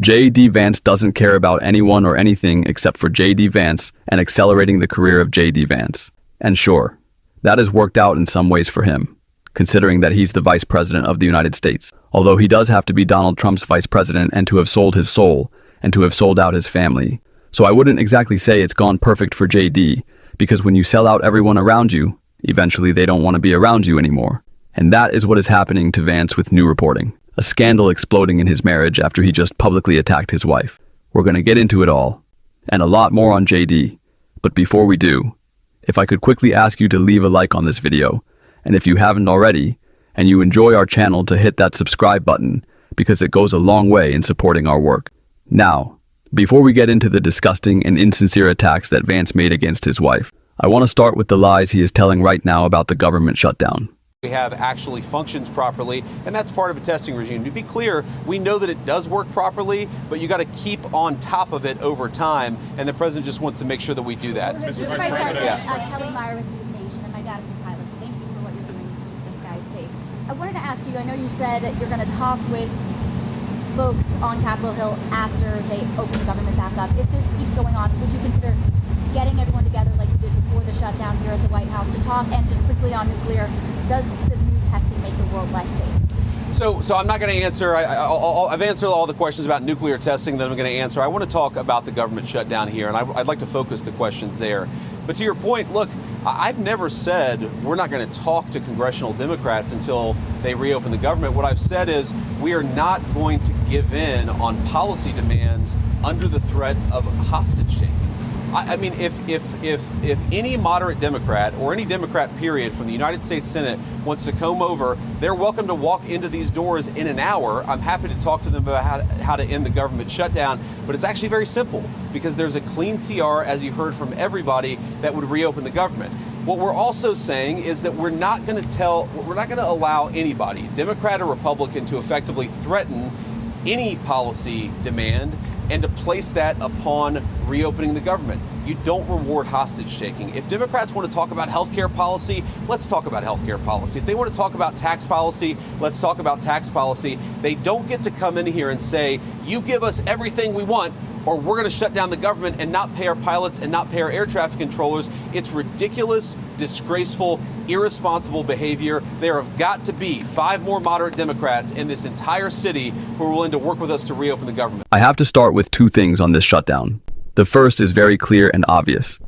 J.D. Vance doesn't care about anyone or anything except for J.D. Vance and accelerating the career of J.D. Vance. And sure, that has worked out in some ways for him, considering that he's the vice president of the United States. Although he does have to be Donald Trump's vice president and to have sold his soul and to have sold out his family. So I wouldn't exactly say it's gone perfect for J.D., because when you sell out everyone around you, eventually they don't want to be around you anymore. And that is what is happening to Vance with new reporting. A scandal exploding in his marriage after he just publicly attacked his wife. We're going to get into it all, and a lot more on J.D. But before we do, if I could quickly ask you to leave a like on this video, and if you haven't already, and you enjoy our channel, to hit that subscribe button, because it goes a long way in supporting our work. Now, before we get into the disgusting and insincere attacks that Vance made against his wife, I want to start with the lies he is telling right now about the government shutdown. We have actually functions properly, and that's part of a testing regime. To be clear, we know that it does work properly, but you got to keep on top of it over time, and the president just wants to make sure that we do that. Mr. Vice President, Kelly Meyer with News Nation, and my dad was a pilot, so thank you for what you're doing to keep this guy safe. I wanted to ask you, I know you said that you're going to talk with folks on Capitol Hill after they open the government back up. If this keeps going on, would you consider getting everyone together like you did before the shutdown here at the White House to talk? And just quickly on nuclear, does the new testing make the world less safe? So I'm not going to answer. I've answered all the questions about nuclear testing that I'm going to answer. I want to talk about the government shutdown here, and I'd like to focus the questions there. But to your point, look, I've never said we're not going to talk to congressional Democrats until they reopen the government. What I've said is we are not going to give in on policy demands under the threat of hostage taking. I mean, if any moderate Democrat or any Democrat period from the United States Senate wants to come over, they're welcome to walk into these doors in an hour. I'm happy to talk to them about how to end the government shutdown, but it's actually very simple because there's a clean CR, as you heard from everybody, that would reopen the government. What we're also saying is that we're not going to allow anybody, Democrat or Republican, to effectively threaten any policy demand and to place that upon reopening the government. You don't reward hostage taking. If Democrats want to talk about healthcare policy, let's talk about healthcare policy. If they want to talk about tax policy, let's talk about tax policy. They don't get to come in here and say, you give us everything we want, or we're going to shut down the government and not pay our pilots and not pay our air traffic controllers. It's ridiculous, disgraceful, irresponsible behavior. There have got to be 5 more moderate Democrats in this entire city who are willing to work with us to reopen the government. I have to start with 2 things on this shutdown. The first is very clear and obvious,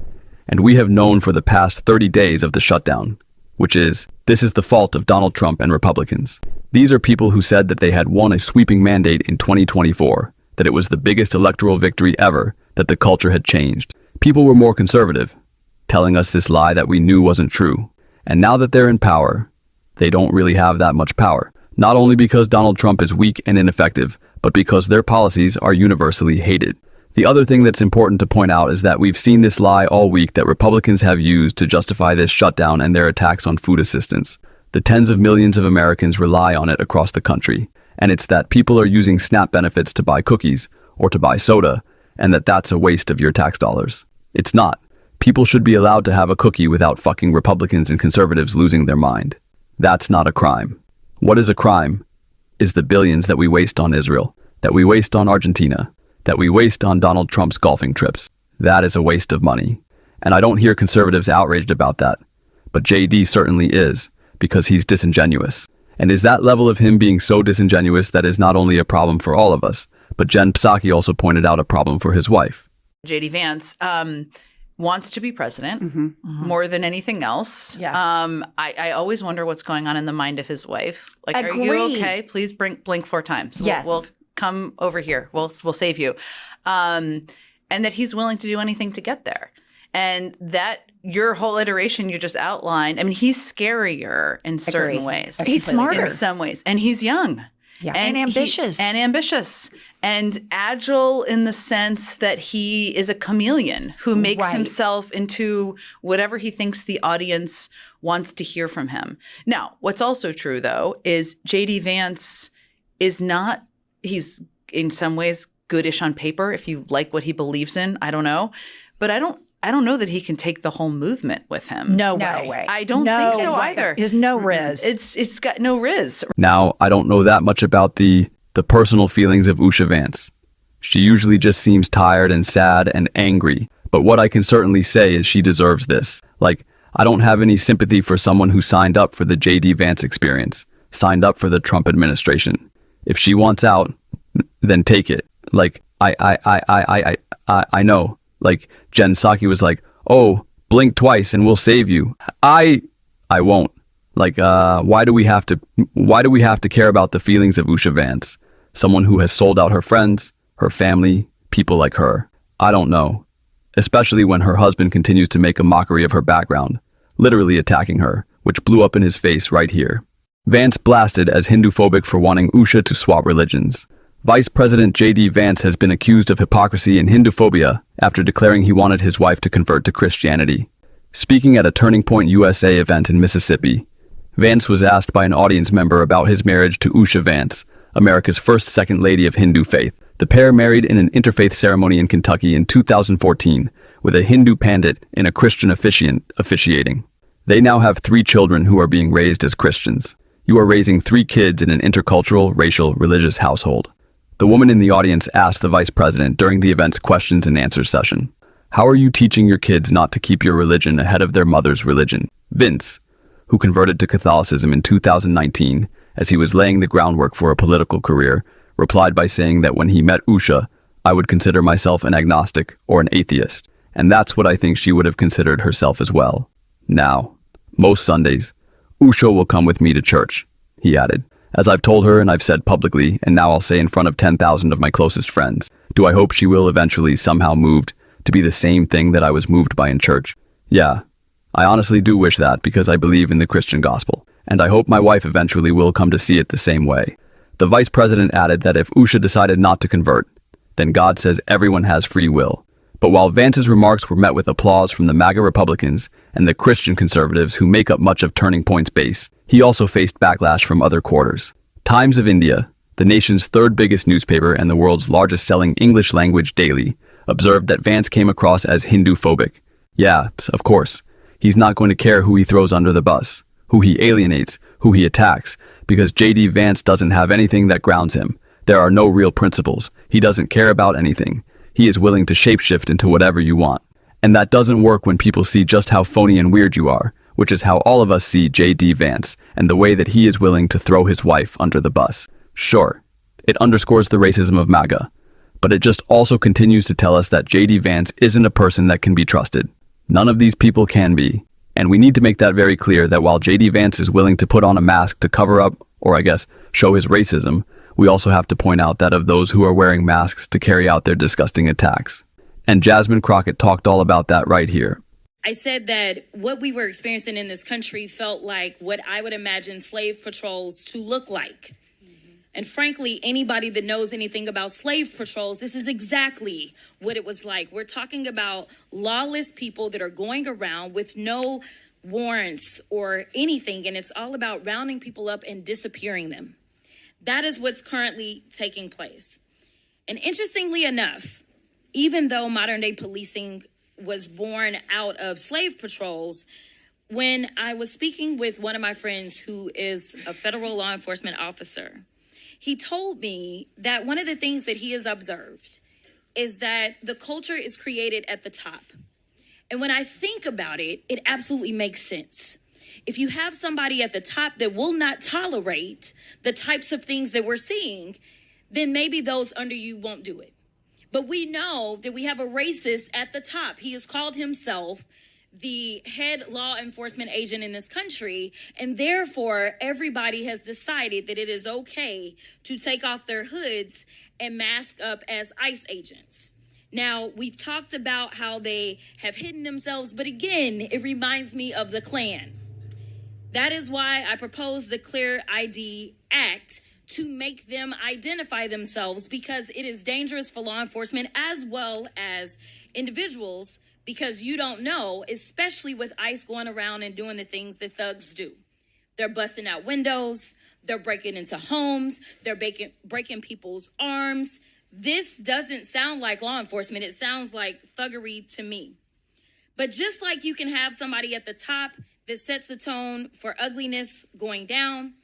and we have known for the past 30 days of the shutdown, which is, this is the fault of Donald Trump and Republicans. These are people who said that they had won a sweeping mandate in 2024, that it was the biggest electoral victory ever, that the culture had changed. People were more conservative, telling us this lie that we knew wasn't true. And now that they're in power, they don't really have that much power. Not only because Donald Trump is weak and ineffective, but because their policies are universally hated. The other thing that's important to point out is that we've seen this lie all week that Republicans have used to justify this shutdown and their attacks on food assistance. The tens of millions of Americans rely on it across the country. And it's that people are using SNAP benefits to buy cookies or to buy soda, and that's a waste of your tax dollars. It's not. People should be allowed to have a cookie without fucking Republicans and conservatives losing their mind. That's not a crime. What is a crime is the billions that we waste on Israel, that we waste on Argentina, that we waste on Donald Trump's golfing trips. That is a waste of money. And I don't hear conservatives outraged about that. But JD certainly is, because he's disingenuous. And is that level of him being so disingenuous that is not only a problem for all of us, but Jen Psaki also pointed out a problem for his wife. J.D. Vance wants to be president more than anything else. Yeah. I always wonder what's going on in the mind of his wife. Like, Agreed. Are you okay? Please blink 4 times. Yes. We'll come over here. We'll save you. And that he's willing to do anything to get there. And that your whole iteration you just outlined, I mean, he's scarier in certain ways. He's smarter. In some ways. And he's young. Yeah. And ambitious. And ambitious. And agile in the sense that he is a chameleon who makes himself into whatever he thinks the audience wants to hear from him. Now, what's also true, though, is J.D. Vance is not, he's in some ways goodish on paper if you like what he believes in. I don't know. But I don't know that he can take the whole movement with him. No way. I don't think so either. There's no riz. It's got no riz. Now, I don't know that much about the personal feelings of Usha Vance, She usually just seems tired and sad and angry. But what I can certainly say is she deserves this. Like, I don't have any sympathy for someone who signed up for the J.D. Vance experience, signed up for the Trump administration. If she wants out, then take it. Like, I know. Like, Jen Psaki was like, oh, blink twice and we'll save you. I won't. Like, why do we have to care about the feelings of Usha Vance? Someone who has sold out her friends, her family, people like her. I don't know. Especially when her husband continues to make a mockery of her background, literally attacking her, which blew up in his face right here. Vance blasted as Hindu-phobic for wanting Usha to swap religions. Vice President J.D. Vance has been accused of hypocrisy and Hindu-phobia after declaring he wanted his wife to convert to Christianity. Speaking at a Turning Point USA event in Mississippi, Vance was asked by an audience member about his marriage to Usha Vance, America's first Second Lady of Hindu faith. The pair married in an interfaith ceremony in Kentucky in 2014, with a Hindu pandit and a Christian officiant officiating. They now have 3 children who are being raised as Christians. You are raising 3 kids in an intercultural, racial, religious household. The woman in the audience asked the vice president during the event's questions and answers session, "How are you teaching your kids not to keep your religion ahead of their mother's religion?" Vince, who converted to Catholicism in 2019 as he was laying the groundwork for a political career, replied by saying that when he met Usha, "I would consider myself an agnostic or an atheist, and that's what I think she would have considered herself as well. Now, most Sundays, Usha will come with me to church," he added. "As I've told her and I've said publicly, and now I'll say in front of 10,000 of my closest friends, do I hope she will eventually somehow moved to be the same thing that I was moved by in church? Yeah, I honestly do wish that because I believe in the Christian gospel, and I hope my wife eventually will come to see it the same way." The vice president added that if Usha decided not to convert, then God says everyone has free will. But while Vance's remarks were met with applause from the MAGA Republicans and the Christian conservatives who make up much of Turning Point's base, he also faced backlash from other quarters. Times of India, the nation's 3rd biggest newspaper and the world's largest selling English-language daily, observed that Vance came across as Hindu-phobic. Yeah, of course. He's not going to care who he throws under the bus, who he alienates, who he attacks, because J.D. Vance doesn't have anything that grounds him. There are no real principles. He doesn't care about anything. He is willing to shapeshift into whatever you want. And that doesn't work when people see just how phony and weird you are, which is how all of us see J.D. Vance and the way that he is willing to throw his wife under the bus. Sure, it underscores the racism of MAGA, but it just also continues to tell us that J.D. Vance isn't a person that can be trusted. None of these people can be. And we need to make that very clear that while J.D. Vance is willing to put on a mask to cover up, or I guess, show his racism, we also have to point out that of those who are wearing masks to carry out their disgusting attacks. And Jasmine Crockett talked all about that right here. I said that what we were experiencing in this country felt like what I would imagine slave patrols to look like. And frankly, anybody that knows anything about slave patrols, this is exactly what it was like. We're talking about lawless people that are going around with no warrants or anything, and it's all about rounding people up and disappearing them. That is what's currently taking place. And interestingly enough, even though modern day policing was born out of slave patrols, when I was speaking with one of my friends who is a federal law enforcement officer, he told me that one of the things that he has observed is that the culture is created at the top. And when I think about it, it absolutely makes sense. If you have somebody at the top that will not tolerate the types of things that we're seeing, then maybe those under you won't do it. But we know that we have a racist at the top. He has called himself the head law enforcement agent in this country, and therefore everybody has decided that it is okay to take off their hoods and mask up as ICE agents. Now, we've talked about how they have hidden themselves, but again, it reminds me of the Klan. That is why I proposed the Clear ID Act to make them identify themselves, because it is dangerous for law enforcement as well as individuals, because you don't know, especially with ICE going around and doing the things that thugs do. They're busting out windows, they're breaking into homes, they're breaking people's arms. This doesn't sound like law enforcement, it sounds like thuggery to me. But just like you can have somebody at the top that sets the tone for ugliness going down,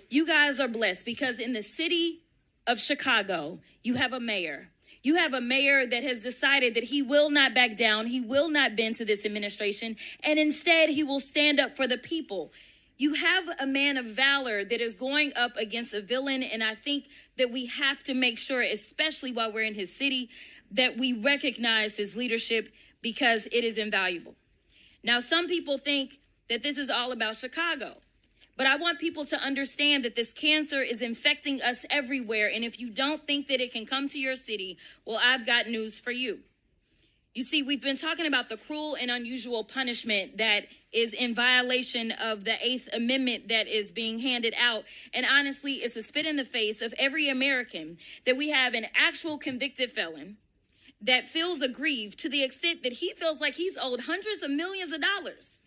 you guys are blessed because in the city of Chicago, you have a mayor You have a mayor that has decided that he will not back down. He will not bend to this administration. And instead, he will stand up for the people. You have a man of valor that is going up against a villain. And I think that we have to make sure, especially while we're in his city, that we recognize his leadership because it is invaluable. Now, some people think that this is all about Chicago. But I want people to understand that this cancer is infecting us everywhere. And if you don't think that it can come to your city, well, I've got news for you. You see, we've been talking about the cruel and unusual punishment that is in violation of the 8th Amendment that is being handed out. And honestly, it's a spit in the face of every American that we have an actual convicted felon that feels aggrieved to the extent that he feels like he's owed hundreds of millions of dollars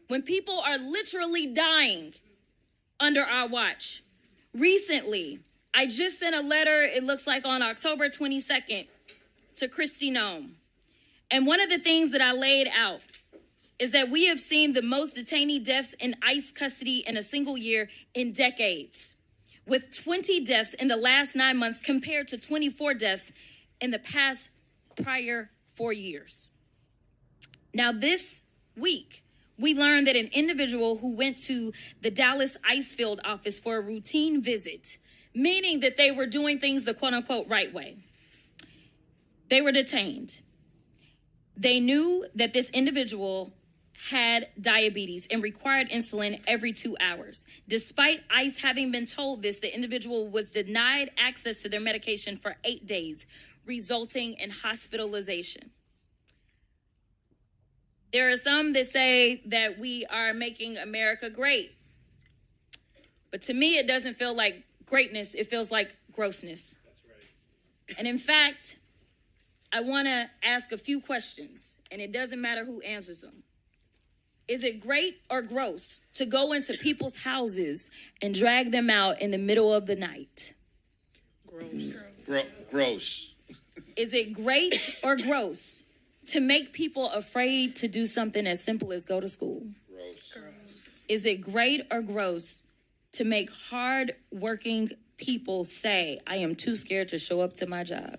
when people are literally dying under our watch. Recently, I just sent a letter, it looks like on October 22nd, to Kristi Noem. And one of the things that I laid out is that we have seen the most detainee deaths in ICE custody in a single year in decades, with 20 deaths in the last 9 months compared to 24 deaths in the past prior 4 years. Now, this week, we learned that an individual who went to the Dallas ICE field office for a routine visit, meaning that they were doing things the quote unquote right way, they were detained. They knew that this individual had diabetes and required insulin every 2 hours. Despite ICE having been told this, the individual was denied access to their medication for 8 days, resulting in hospitalization. There are some that say that we are making America great. But to me, it doesn't feel like greatness. It feels like grossness. That's right. And in fact, I want to ask a few questions, and it doesn't matter who answers them. Is it great or gross to go into people's houses and drag them out in the middle of the night? Gross. Is it great or gross to make people afraid to do something as simple as go to school? Gross. Is it great or gross to make hard-working people say, I am too scared to show up to my job?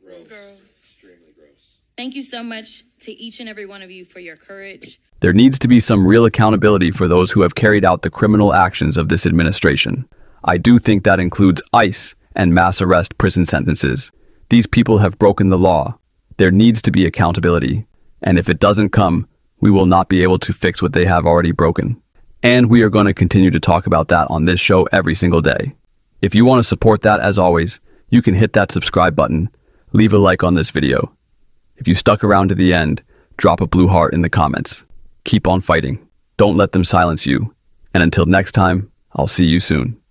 Gross. Extremely gross. Thank you so much to each and every one of you for your courage. There needs to be some real accountability for those who have carried out the criminal actions of this administration. I do think that includes ICE and mass arrest prison sentences. These people have broken the law. There needs to be accountability. And if it doesn't come, we will not be able to fix what they have already broken. And we are going to continue to talk about that on this show every single day. If you want to support that, as always, you can hit that subscribe button, leave a like on this video. If you stuck around to the end, drop a blue heart in the comments. Keep on fighting. Don't let them silence you. And until next time, I'll see you soon.